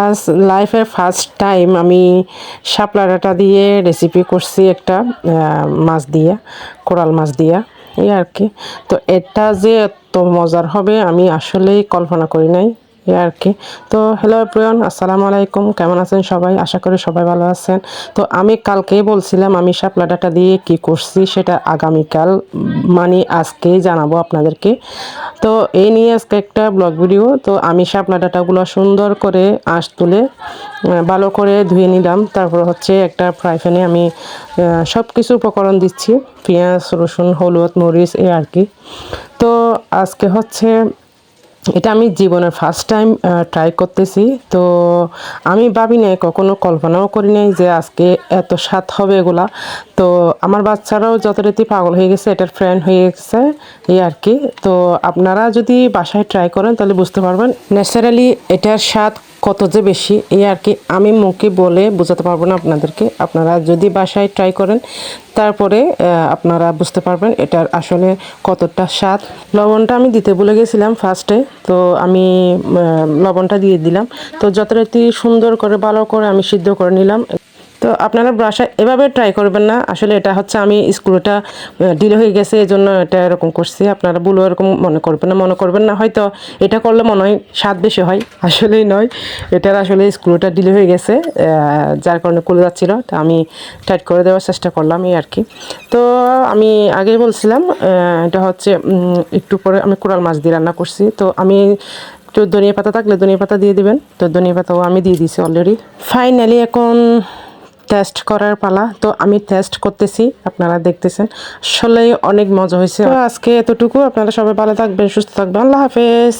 আজ লাইফে first time আমি শাপলা ডাঁটা দিয়ে রেসিপি করছি একটা মাছ দিয়ে, কোরাল মাছ দিয়ে, এই আর কি। তো এটা যে এত মজার হবে আমি আসলেই কল্পনা করি নাই, এই আর কি। তো হ্যালো এভরিওয়ান, আসসালামু আলাইকুম, কেমন আছেন সবাই? আশা করি সবাই ভালো আছেন। তো আমি কালকেই বলছিলাম আমি শাপলা ডাঁটা দিয়ে কি করছি সেটা আগামীকাল মানে আজকেই জানাবো আপনাদেরকে। তো এই নিয়ে আজকে একটা ব্লগ ভিডিও। তো আমি শাপলা ডাঁটাগুলো সুন্দর করে আঁশ তুলে ভালো করে ধুয়ে নিলাম। তারপর হচ্ছে একটা ফ্রাই প্যানে আমি সব কিছু উপকরণ দিচ্ছি, পেঁয়াজ, রসুন, হলুদ, মরিচ, এই আর কি। তো আজকে হচ্ছে এটা আমি জীবনের ফার্স্ট টাইম ট্রাই করতেছি। তো আমি ভাবি নাই, কখনো কল্পনাও করি নাই যে আজকে এত স্বাদ হবে এগুলা। তো আমার বাচ্চারাও যথারীতি পাগল হয়ে গেছে, এটার ফ্রেন্ড হয়ে গেছে, এই আর কি। তো আপনারা যদি বাসায় ট্রাই করেন তাহলে বুঝতে পারবেন ন্যাচারালি এটার স্বাদ কত যে বেশি, এই আর কি। আমি মুখে বলে বোঝাতে পারবো না আপনাদেরকে। আপনারা যদি বাসায় ট্রাই করেন তারপরে আপনারা বুঝতে পারবেন এটার আসলে কতটা স্বাদ। লবণটা আমি দিতে ভুলে গেছিলাম ফার্স্টে, তো আমি লবণটা দিয়ে দিলাম। তো যথারীতি সুন্দর করে ভালো করে আমি সিদ্ধ করে নিলাম। তো আপনারা বাসায় এভাবে ট্রাই করবেন না, আসলে এটা হচ্ছে আমি স্ক্রুটা ডিলে হয়ে গেছে এই জন্য এটা এরকম করছি। আপনারা ভুলও এরকম মনে করবেন না হয়তো এটা করলে মনে হয় স্বাদ বেশি হয়, আসলেই নয়। এটার আসলে স্ক্রুটা ডিলে হয়ে গেছে, যার কারণে খুলে যাচ্ছিল। তো আমি টাইট করে দেওয়ার চেষ্টা করলাম, এই আর কি। তো আমি আগেই বলছিলাম এটা হচ্ছে একটু পরে আমি কোরাল মাছ দিয়ে রান্না করছি। তো আমি একটু ধনিয়া পাতা থাকলে ধনিয়া পাতা দিয়ে দিবেন। তো ধনিয়া পাতাও আমি দিয়ে দিয়েছি অলরেডি। ফাইনালি এখন টেস্ট করার পালা। তো আমি টেস্ট করতেছি, আপনারা দেখতেছেন। আসলে অনেক মজা হয়েছে। তো আজকে এতটুকু, আপনারা সবাই ভালো থাকবেন, সুস্থ থাকবেন, আল্লাহ হাফেজ।